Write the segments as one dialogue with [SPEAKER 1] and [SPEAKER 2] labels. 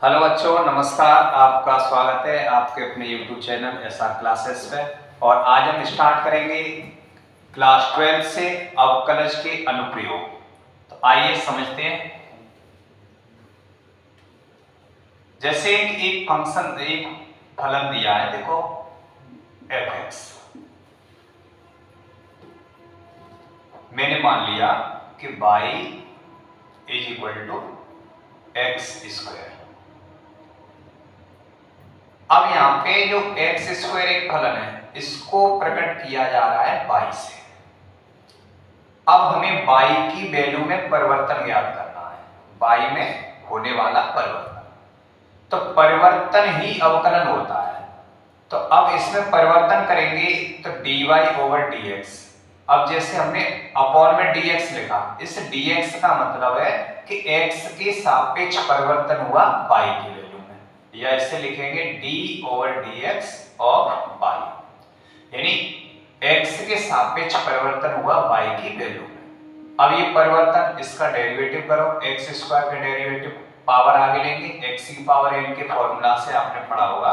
[SPEAKER 1] Hello बच्चों, नमस्कार। आपका स्वागत है आपके अपने YouTube चैनल SR क्लासेस पे। और आज हम स्टार्ट करेंगे क्लास 12 से अवकलज के अनुप्रयोग। तो आइए समझते हैं। जैसे एक फंक्शन, एक फलन दिया है, देखो f(x). मैंने मान लिया कि y = x²। अब यहाँ पे जो x² एक फलन है, इसको प्रकट किया जा रहा है y से। अब हमें y की वैल्यू में परिवर्तन ज्ञात करना है, y में होने वाला परिवर्तन। तो परिवर्तन ही अवकलन होता है। तो अब इसमें परिवर्तन करेंगे तो dy/dx। अब जैसे हमने अपॉन में dx लिखा, इस dx का मतलब है कि x के सापेक्ष परिवर्तन हुआ y की वैल्यू में, या इसे लिखेंगे d/dx ऑफ y, यानी x के सापेक्ष परिवर्तन हुआ y की वैल्यू में। अब ये परिवर्तन, इसका डेरिवेटिव करो, x² का डेरिवेटिव, पावर आगे लेंगे, x की पावर n के फॉर्मूला से आपने पढ़ा होगा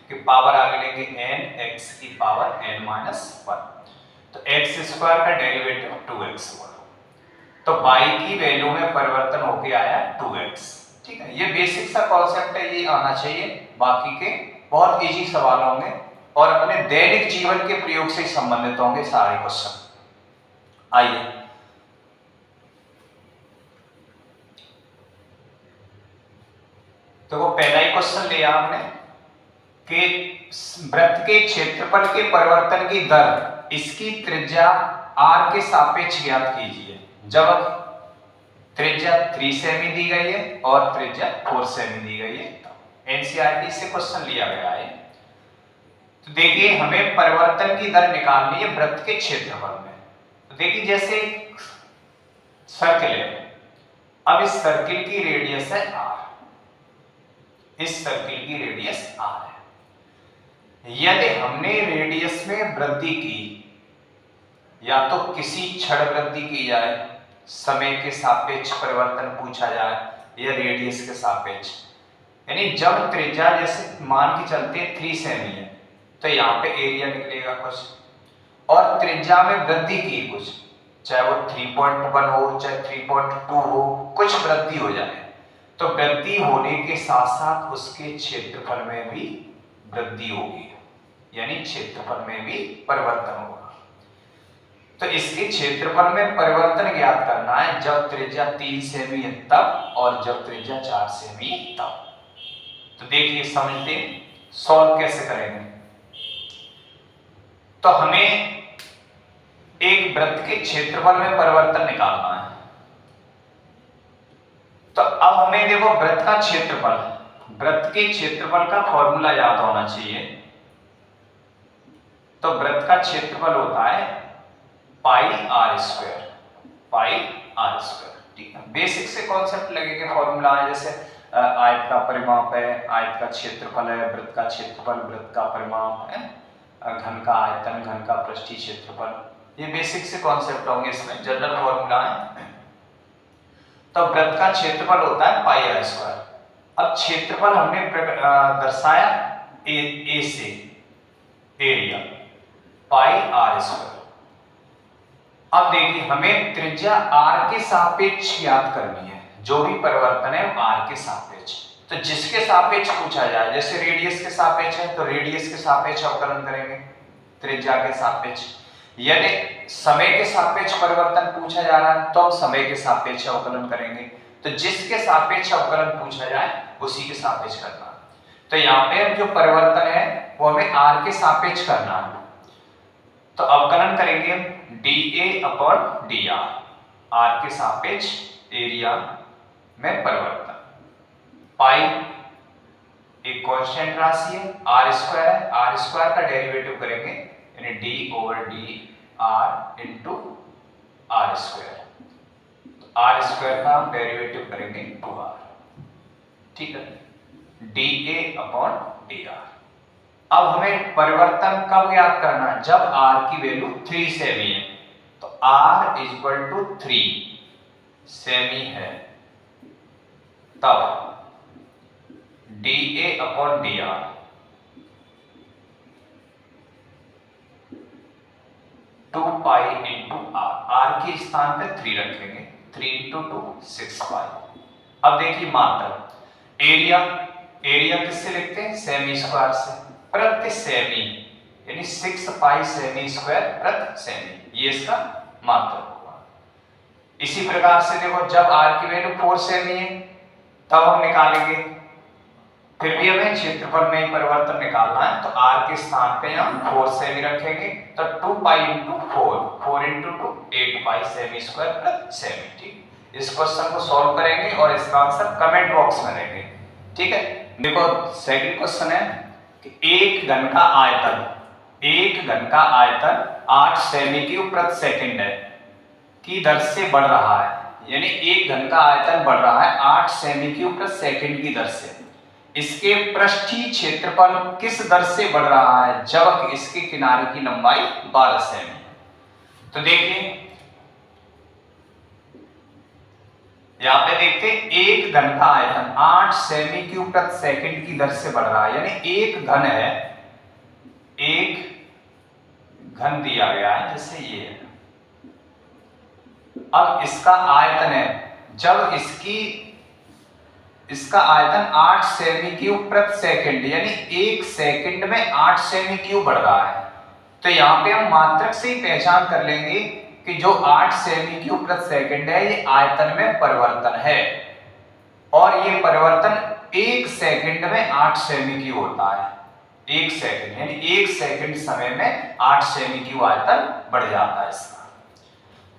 [SPEAKER 1] कि पावर आगे लेंगे n, x की पावर n-1। तो x² का डेरिवेटिव 2x हुआ। तो y की वैल्यू में परिवर्तन होके आया 2x। ठीक है, ये बेसिक सा कॉन्सेप्ट है, ये आना चाहिए। बाकी के बहुत इजी सवाल होंगे और अपने दैनिक जीवन के प्रयोग से संबंधित होंगे सारे क्वेश्चन। आइए तो वो पहला ही क्वेश्चन लिया हमने कि वृत्त के क्षेत्रफल के परिवर्तन की दर, इसकी त्रिज्या r के सापेक्ष ज्ञात कीजिए। जब त्रिज्या 3 सेमी दी गई है और त्रिज्या 4 सेमी दी गई है, एनसीईआरटी से क्वेश्चन लिया गया है। तो देखिए, हमें परिवर्तन की दर निकालनी है वृत्त के क्षेत्रफल में। तो देखिए, जैसे सर्किल है, अब इस सर्किल की रेडियस है r, इस सर्किल की रेडियस r है। यदि हमने रेडियस में वृद्धि की, या तो किसी क्षण वृद्धि की जाए, समय के सापेक्ष परिवर्तन पूछा जाए, या रेडियस के सापेक्ष, यानी जब त्रिज्या जैसे मान के चलते हैं 3 सेमी है, तो यहाँ पे एरिया निकलेगा कुछ, और त्रिज्या में वृद्धि की कुछ, चाहे वो 3.1 हो चाहे 3.2 हो, कुछ वृद्धि हो जाए, तो वृद्धि होने के साथ साथ उसके क्षेत्रफल में भी वृद्धि होगी, यानी क्षेत्रफल में भी परिवर्तन होगा। तो इसके क्षेत्रफल में परिवर्तन ज्ञात करना है जब त्रिज्या 3 सेमी है तब, और जब त्रिज्या 4 सेमी है तब। तो देखिए, समझते सॉल्व कैसे करेंगे। तो हमें एक वृत्त के क्षेत्रफल में परिवर्तन निकालना है। तो अब हमें देखो, वृत्त का क्षेत्रफल, वृत्त के क्षेत्रफल का फॉर्मूला याद होना चाहिए। तो वृत्त का क्षेत्रफल होता है πr², πr²। ठीक है, बेसिक से कॉन्सेप्ट लगेगा, फॉर्मूला है। जैसे आयत का परिमाप है, आयत का क्षेत्रफल है, वृत्त का क्षेत्रफल, वृत्त का परिमाप है, घन का आयतन, घन का पृष्ठीय क्षेत्रफल, ये बेसिक से कॉन्सेप्ट होंगे, इसमें जनरल फॉर्मूला है। तो वृत्त का क्षेत्रफल होता है πr²। अब क्षेत्रफल हमने दर्शाया ए से, एरिया πr²। अब देखिए, हमें त्रिज्या r के सापेक्ष ज्ञात करनी है, जो भी परिवर्तन है r के सापेक्ष। तो जिसके सापेक्ष पूछा जाए, जैसे रेडियस के सापेक्ष है तो रेडियस के सापेक्ष अवकलन करेंगे, त्रिज्या के सापेक्ष। यदि समय के सापेक्ष परिवर्तन पूछा जा रहा है तो हम समय के सापेक्ष अवकलन करेंगे। तो जिसके सापेक्ष अवकलन पूछा जाए उसी के सापेक्ष करना। तो यहाँ पे जो परिवर्तन है वो हमें r के सापेक्ष करना है। तो अवकलन करेंगे dA/dr, r के सापेक्ष एरिया में परिवर्तन। पाई एक कांस्टेंट राशि है, r² है, r² का डेरिवेटिव करेंगे, यानी d/dr इंटू r²। r² का डेरिवेटिव करेंगे 2r। ठीक है, dA/dr। अब हमें परिवर्तन कब ज्ञात करना है, जब r की वैल्यू 3 सेमी है। तो r = 3 सेमी है तब D A upon D R, two pi into R, R के स्थान पे 3 रखेंगे, 3 इंटू 2 6 पाई। अब देखिए मात्रक एरिया, एरिया किससे लिखते हैं? सेमी स्क्वायर से, प्रति सेमी यानी 6 पाई सेमी स्क्वायर प्रति सेमी, ये इसका मात्रक हुआ। इसी प्रकार से देखो जब आर की वैल्यू 4 सेमी है तब हम निकालेंगे, फिर भी हमें क्षेत्रफल में ही परिवर्तन निकालना है, तो r के स्थान पे हम 4 सेमी रखेंगे, तो 2 पाई इंटू 4, 4 इंटू 2 8 पाई सेमी स्क्वायर प्रति सेमी। ठीक, इस क्वेश्चन को सॉल्व करेंगे और इसका आंसर कमेंट बॉक्स में देंगे। ठीक है, देखो सेकंड क्वेश्चन है कि एक घन का आयतन, एक घन का आयतन 8 सेमी क्यूब प्रति सेकंड है की दर से बढ़ रहा है, यानी एक घन का आयतन बढ़ रहा है 8 सेमी क्यूब प्रति सेकंड की दर से। इसके पृष्ठीय क्षेत्रफल किस दर से बढ़ रहा है जब इसके किनारे की लंबाई 12 सेमी है। तो देखिए यहां पे देखते हैं एक घन का आयतन 8 सेमी क्यूब प्रति सेकंड की दर से बढ़ रहा है, यानी एक घन है, एक घन दिया गया है जैसे ये है। अब इसका आयतन है, जब इसका आयतन 8 सेमी क्यूब प्रति सेकंड, यानी एक सेकंड में 8 सेमी क्यूब बढ़ रहा है, तो यहाँ पे हम मात्रक से ही पहचान कर लेंगे कि जो 8 सेमी क्यूब प्रति सेकंड है ये आयतन में परिवर्तन है, और ये परिवर्तन एक सेकंड में 8 सेमी क्यूब होता है। एक सेकंड यानी एक सेकंड समय में 8 सेमी क्यूब आयतन बढ़ जाता है इसका।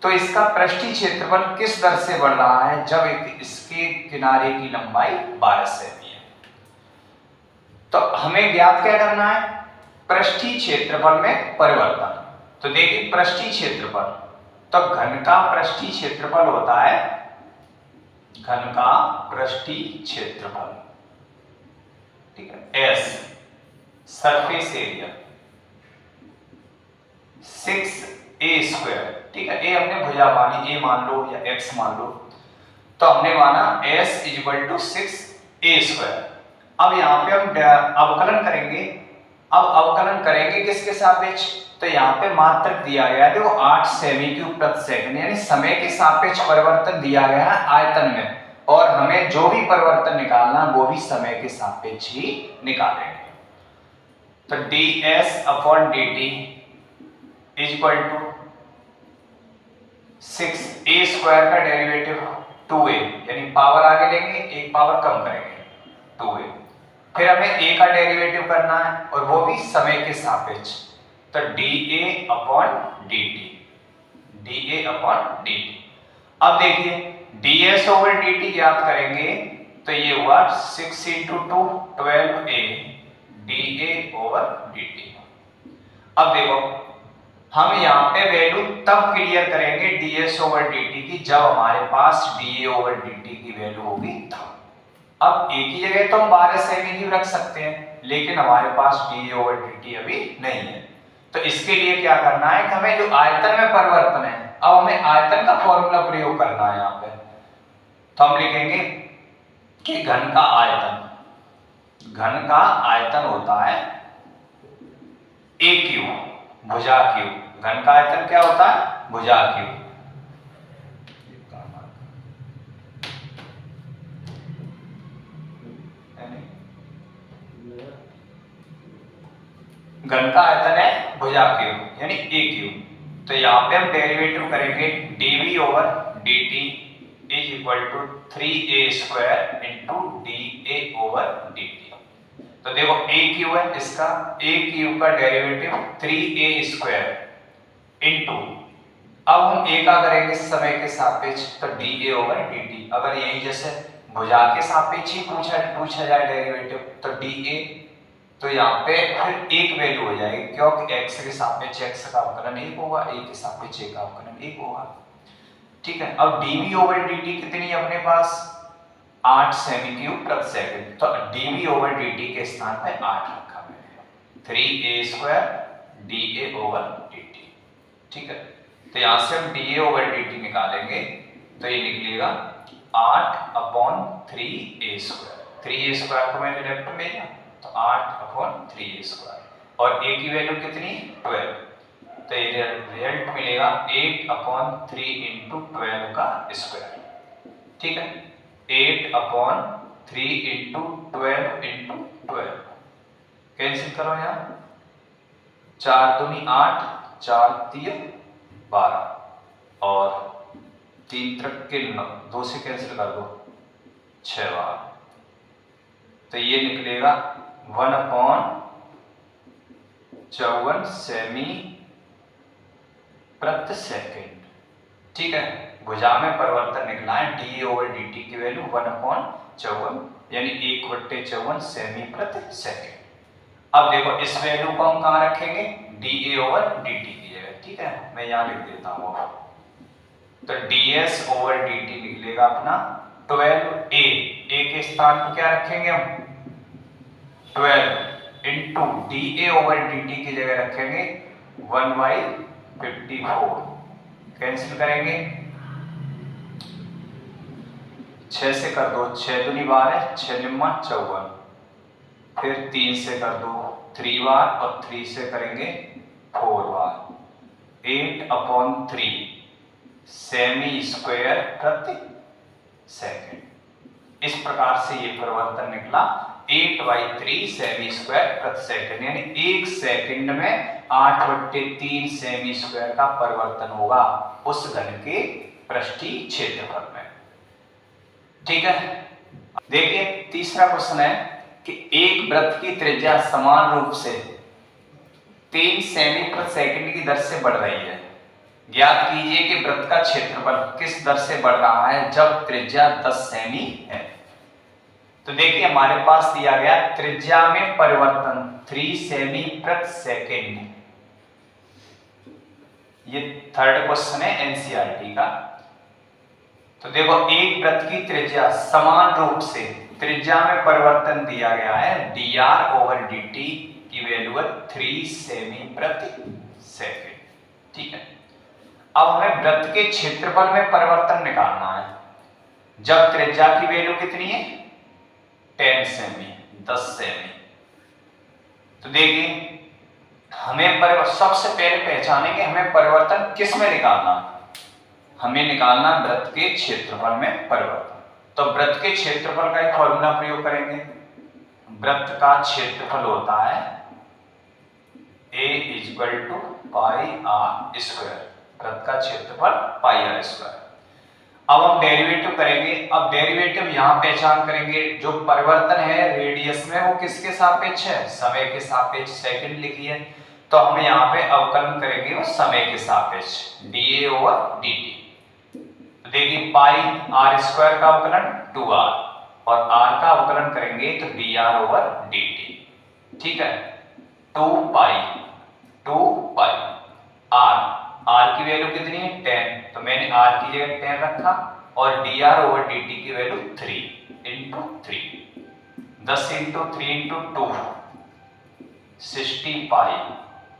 [SPEAKER 1] तो इसका पृष्ठीय क्षेत्रफल किस दर से बढ़ रहा है जब इसके किनारे की लंबाई 12 सेमी है। तो हमें ज्ञात क्या करना है? पृष्ठीय क्षेत्रफल में परिवर्तन। तो देखिए पृष्ठीय क्षेत्रफल, तो घन का पृष्ठीय क्षेत्रफल होता है, घन का पृष्ठीय क्षेत्रफल, ठीक है, एस सरफेस एरिया 6a², ठीक है, ए हमने भुजा मानी, ए मान लो या एक्स मान लो, तो हमने माना s = 6a²। अब यहाँ पे हम अवकलन करेंगे, अब अवकलन करेंगे किसके सापेक्ष? तो यहाँ पे मात्रक दिया गया है, देखो 8 सेमी क्यूब प्रति सेकंड, यानी समय के सापेक्ष परिवर्तन दिया गया है आयतन में, और हमें जो भी परिवर्तन निकालना वो भी समय के सापेक्ष ही निकालेंगे। तो ds/dt = 6a² का डेरिवेटिव 2a, यानी पावर आगे लेंगे एक पावर कम करेंगे 2a, फिर हमें a का डेरिवेटिव करना है और वो भी समय के सापेक्ष, तो dA/dt, dA/dt। अब देखिए ds/dt ज्ञात करेंगे, तो ये हुआ 6 × 2 12a dA/dt। अब देखो हम यहाँ पे वैल्यू तब क्लियर करेंगे ds/dt की जब हमारे पास dA/dt की वैल्यू होगी तब। अब एक ही जगह तो हम 12 सेमी क्यूब रख सकते हैं, लेकिन हमारे पास dA/dt अभी नहीं है, तो इसके लिए क्या करना है कि हमें जो आयतन में परिवर्तन है, अब हमें आयतन का फॉर्मूला प्रयोग करना है यहाँ पे। तो हम लिखेंगे कि घन का आयतन होता है a क्यूब, भुजा क्यूब। घन का आयतन क्या होता है? भुजा क्यूब। घन का आयतन है भुजा क्यूब यानी a क्यूब। तो यहाँ पे हम डेरिवेटिव करेंगे dV/dt = 3a² × dA/dt। तो देखो a क्यूब है, इसका a क्यूब का डेरिवेटिव 3a² इंटू, अब हम a का करेंगे समय के सापेक्ष, तो dA/dt। अगर यही जैसे भुजा के सापेक्ष ही पूछा जाए डेरिवेटिव, तो dA, तो यहाँ पे फिर एक वैल्यू हो जाएगी, क्योंकि x के सापेक्ष x का अवकलन 1 होगा, a के सापेक्ष a का अवकलन 1 होगा। ठीक है, अब dV/dt कितनी है अपने पास? 8 सेमी क्यूब प्रति सेकंड, तो dV/dt के स्थान पे 8 रखा मैंने, 3a² dA/dt। ठीक है, तो यहां से हम dA/dt निकालेंगे, तो ये निकलेगा 8/3a²। 3a² को मैंने लेफ्ट में लिया तो 8/3a², और a की वैल्यू कितनी है 12, तो ये रिजल्ट मिलेगा 8/3 × 12 का स्क्वायर। ठीक है, 8/3 × 12 × 12 कैंसिल करो यहाँ, 4 दूनी 8, 4 3 12, और 3 3 9, 2 से कैंसिल कर दो 6 बार, तो ये निकलेगा 1/54 सेमी प्रति सेकेंड। ठीक है, भुजा में परिवर्तन निकला है dA/dt की वैल्यू 1/54 यानी 1/54 सेमी प्रति सेकेंड। अब देखो इस वैल्यू को हम कहाँ रखेंगे, dA/dt की जगह। ठीक है, मैं यहाँ लिख देता हूँ, तो ds/dt निकलेगा अपना 12a, a के स्थान पर क्या रखेंगे हम 12 इंटू dA/dt की जगह रखेंगे 1/54, कैंसिल करेंगे 6 से कर दो 6 दूनी 12, 6 निम्मा 54, फिर 3 से कर दो 3 बार, और 3 से करेंगे 4 बार, 8/3 सेमी स्क्वायर प्रति सेकेंड। इस प्रकार से ये परिवर्तन निकला 8/3 सेमी स्क्वायर प्रति सेकेंड, यानी 1 सेकेंड में 8/3 सेमी स्क्वायर का परिवर्तन होगा उस घन के पृष्ठीय क्षेत्रफल में। ठीक है, देखिए तीसरा क्वेश्चन है कि एक वृत्त की त्रिज्या समान रूप से 3 सेमी प्रति सेकंड की दर से बढ़ रही है। ज्ञात कीजिए कि वृत्त का क्षेत्रफल किस दर से बढ़ रहा है जब त्रिज्या 10 सेमी है। तो देखिए हमारे पास दिया गया त्रिज्या में परिवर्तन 3 सेमी प्रति सेकंड, ये थर्ड क्वेश्चन है एनसीईआरटी का। तो देखो एक वृत्त की त्रिज्या समान रूप से, त्रिज्या में परिवर्तन दिया गया है dr/dt की वैल्यू है 3 सेमी प्रति सेकंड। ठीक है, अब हमें वृत्त के क्षेत्रफल में परिवर्तन निकालना है जब त्रिज्या की वैल्यू कितनी है 10 सेमी, 10 सेमी। तो देखिए हमें सबसे पहले पहचानेंगे हमें परिवर्तन किस में निकालना है, हमें निकालना वृत्त के क्षेत्रफल में परिवर्तन। तो वृत्त के क्षेत्रफल का एक फॉर्मूला प्रयोग करेंगे। वृत्त का क्षेत्रफल होता है a = πr², वृत्त का क्षेत्रफल πr²। अब हम डेरिवेटिव करेंगे। अब डेरिवेटिव यहां पहचान करेंगे, जो परिवर्तन है रेडियस में वो किसके सापेक्ष है, समय के सापेक्ष, सेकंड लिखी है, तो हम यहाँ पे अवकलन करेंगे वो समय के सापेक्ष dA/dt। देखिए πr² का अवकलन 2r, और r का अवकलन करेंगे तो dr/dt। ठीक है, 2π r की वैल्यू कितनी है 10, तो मैंने r की जगह 10 रखा, और dr/dt की वैल्यू 3 × 3, 10 × 3 × 2 60π।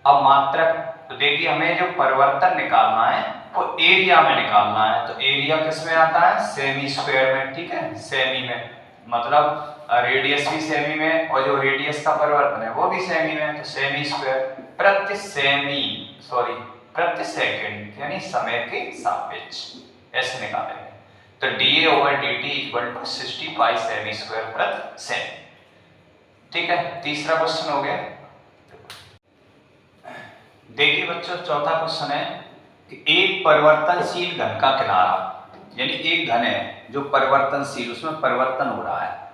[SPEAKER 1] अब मात्रक, तो देखिए हमें जो परिवर्तन निकालना है वो एरिया में निकालना है, तो एरिया किस में आता है सेमी स्क्वायर में। ठीक है, सेमी में मतलब रेडियस भी सेमी में, और जो रेडियस का परिवर्तन है वो भी सेमी में, तो सेमी स्क्वायर प्रति सेकंड यानी समय के सापेक्ष ऐसे निकालेंगे। तो dA/dt 60π सेमी स्क्वायर प्रति सेकंड। ठीक है, तीसरा क्वेश्चन हो गया। देखिए बच्चों चौथा क्वेश्चन है कि एक परिवर्तनशील घन का किनारा, यानी एक घन है जो परिवर्तनशील, उसमें परिवर्तन हो रहा है,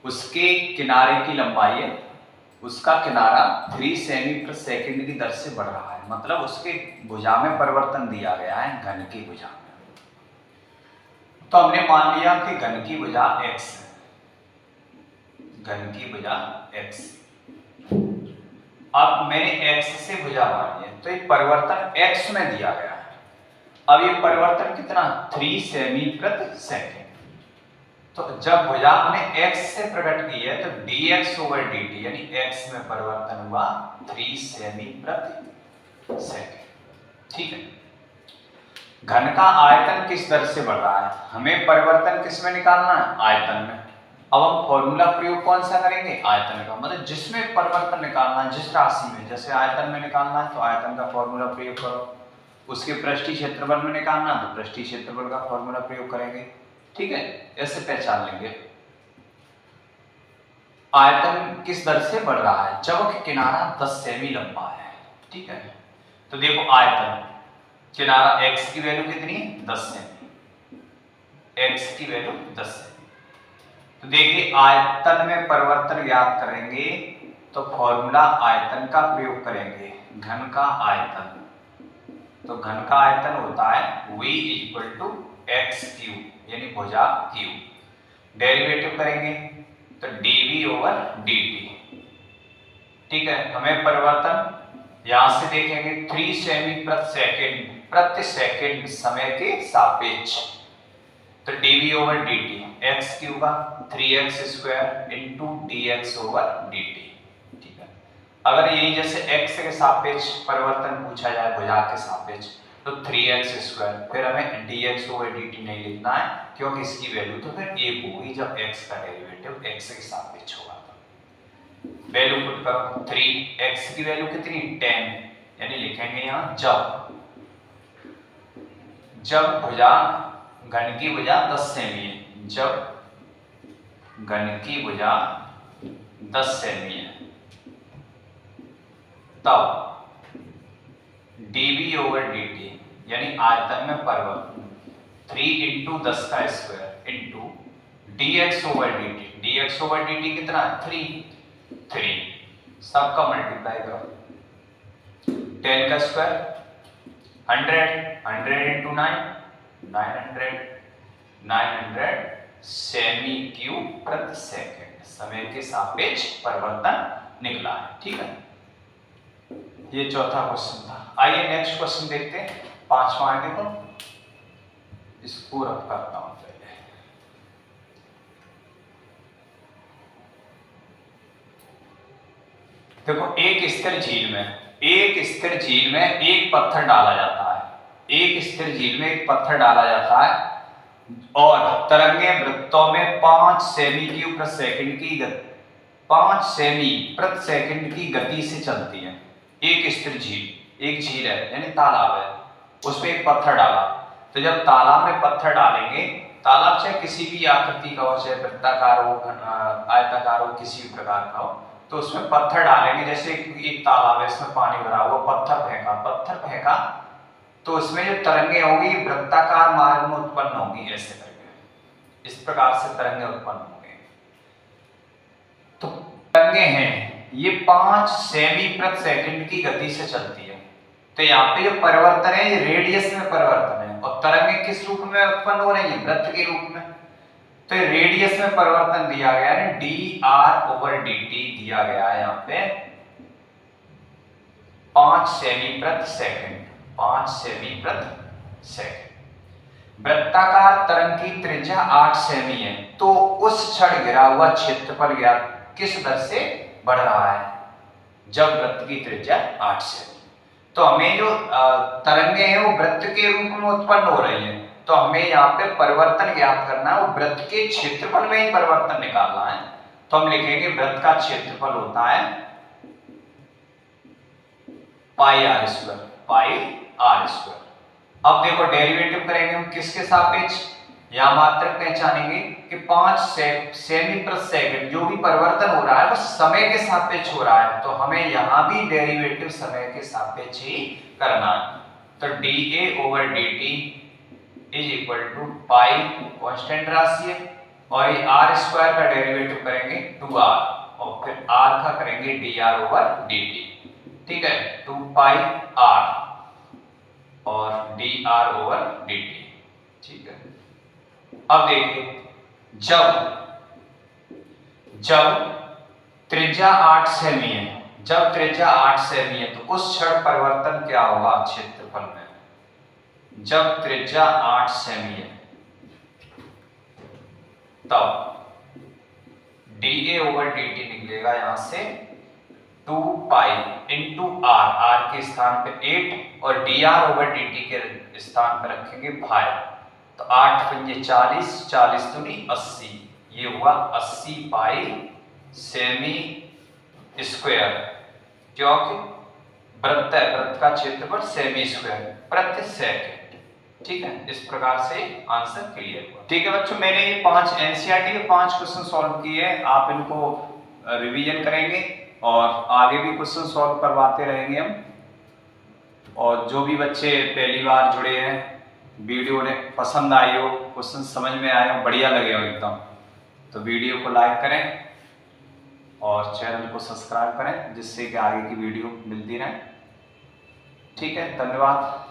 [SPEAKER 1] उसके किनारे की लंबाई है, उसका किनारा 3 सेमी प्रति सेकंड की दर से बढ़ रहा है, मतलब उसके भुजा में परिवर्तन दिया गया है घन की भुजा में। तो हमने मान लिया कि घन की भुजा x है, घन की भुजा x। अब मैंने x से भुजा मान लिया, तो ये परिवर्तन x में दिया गया है। अब ये परिवर्तन कितना 3 सेमी प्रति सेकंड। तो जब भुजा हमने x से प्रकट की है तो dx/dt यानी x में परिवर्तन हुआ 3 सेमी प्रति सेकंड। ठीक है, घन का आयतन किस दर से बढ़ रहा है, हमें परिवर्तन किस में निकालना है आयतन में। अब हम फॉर्मूला प्रयोग कौन सा करेंगे, आयतन का, मतलब जिसमें परिवर्तन निकालना है जिस राशि में, जैसे आयतन में निकालना है तो आयतन का फॉर्मूला प्रयोग करो, उसके पृष्ठीय क्षेत्रफल में निकालना तो पृष्ठीय क्षेत्रफल का फॉर्मूला प्रयोग करेंगे। ठीक है, ऐसे पहचान लेंगे। आयतन किस दर से बढ़ रहा है, जब किनारा 10 सेमी लंबा है। ठीक है, तो देखो आयतन किनारा x की वैल्यू कितनी है, 10 सेमी, x की वैल्यू 10 सेमी। तो देखिए आयतन में परिवर्तन ज्ञात करेंगे तो फॉर्मूला आयतन का प्रयोग करेंगे, घन का आयतन। तो घन का आयतन होता है v = x³ यानी भुजा क्यूब। डेरिवेटिव करेंगे तो dv/dt। ठीक है, हमें परिवर्तन यहां से देखेंगे 3 सेमी प्रति सेकंड समय के सापेक्ष। तो dv/dt x³ का 3x² × dx/dt। ठीक है, अगर यही जैसे x के सापेक्ष परिवर्तन पूछा जाए भुजा के सापेक्ष तो 3x², फिर हमें dx/dt नहीं लिखना है क्योंकि इसकी वैल्यू तो फिर 1 होगी जब x का डेरिवेटिव x के सापेक्ष होगा। वैल्यू पुट करो, 3x की वैल्यू कितनी 10, यानी लिखेंगे यहां जब भुजा घन की भुजा 10 सेमी है, जब घन की भुजा 10 सेमी है तब dv/dt यानी आयतन में परिवर्तन 3 × 10 का स्क्वायर × dx/dt। dx/dt कितना है 3 सबका मल्टीप्लाई करो, 10 का स्क्वायर 100 × 9 900 सेमी क्यूब प्रति सेकंड समय के सापेक्ष परिवर्तन निकला है। ठीक है, ये चौथा क्वेश्चन था। आइए नेक्स्ट क्वेश्चन देखते हैं, 5वां है। देखो इसको रफ करता हूं पहले। देखो एक स्थिर झील में एक पत्थर डाला जाता है, एक स्थिर झील में एक पत्थर डाला जाता है और तरंगें वृत्तों में 5 सेमी क्यूब प्रति सेकंड की 5 सेमी प्रति सेकंड की गति से चलती हैं। एक स्थिर झील, एक झील है यानी तालाब है, उसमें एक पत्थर डाला। तो जब तालाब में पत्थर डालेंगे, तालाब चाहे किसी भी आकृति का हो, चाहे वृत्ताकार हो, आयताकार हो, किसी भी प्रकार का हो, तो उसमें पत्थर डालेंगे। जैसे एक तालाब है, इसमें पानी भरा हुआ, पत्थर फेंका तो उसमें जो तरंगे होंगी वृत्ताकार मार्ग में उत्पन्न होंगी, ऐसे करके इस प्रकार से तरंगे उत्पन्न होंगे। तो तरंगे हैं ये 5 सेमी प्रति सेकंड की गति से चलती है। तो यहाँ पे जो परिवर्तन है ये रेडियस में परिवर्तन है, और तरंगे किस रूप में उत्पन्न हो रही है, वृत्त के रूप में। तो रेडियस में परिवर्तन दिया गया है dr/dt दिया गया है यहाँ पे 5 सेमी प्रति सेकंड, 5 सेमी प्रति सेकंड। वृत्ताकार तरंग की त्रिज्या 8 सेमी है, तो उस क्षण घिरा हुआ क्षेत्रफल ज्ञात किस दर से बढ़ रहा है, जब वृत्त की त्रिज्या 8 सेमी। तो हमें जो तरंगे हैं वो वृत्त के रूप में उत्पन्न हो रही हैं, तो हमें यहाँ पे परिवर्तन ज्ञात करना है, वो वृत्त के क्षेत्रफल में ही परिवर्तन निकालना है। तो हम लिखेंगे वृत्त का क्षेत्रफल होता है πr²। अब देखो डेरिवेटिव करेंगे हम किसके सापेक्ष, यहां मात्रक पहचानेंगे कि 5 सेमी प्रति सेकंड जो भी परिवर्तन हो रहा है वो समय के सापेक्ष हो रहा है, तो हमें यहां भी डेरिवेटिव समय के सापेक्ष ही करना है। तो dA/dt = पाई कांस्टेंट राशि है, और ये r² का डेरिवेटिव करेंगे 2r, और फिर r का करेंगे dr/dt। ठीक है, 2πr और dr/dt। ठीक है, अब देखिए जब त्रिज्या 8 सेमी है, जब त्रिज्या 8 सेमी है तो उस क्षण परिवर्तन क्या होगा क्षेत्रफल में, जब त्रिज्या 8 सेमी है तब dA/dt निकलेगा यहां से 2π × r के स्थान पे 8 और dr/dt के स्थान पर रखेंगे 5। तो 8 × 5 = 40, 40 × 2 = 80, ये हुआ 80 पाई सेमी स्क्वायर, क्योंकि वृत्त है, वृत्त का क्षेत्रफल सेमी स्क्वायर प्रति सेकंड। ठीक है, इस प्रकार से आंसर क्लियर हुआ। ठीक है बच्चों, मैंने ये 5 एनसीईआरटी के 5 क्वेश्चन सॉल्व किए, आप इनको रिवीजन करेंगे और आगे भी क्वेश्चन सॉल्व करवाते रहेंगे हम। और जो भी बच्चे पहली बार जुड़े हैं, वीडियो ने पसंद आई हो, क्वेश्चन समझ में आए हो, बढ़िया लगे हो एकदम, तो वीडियो को लाइक करें और चैनल को सब्सक्राइब करें, जिससे कि आगे की वीडियो मिलती रहे। ठीक है, धन्यवाद।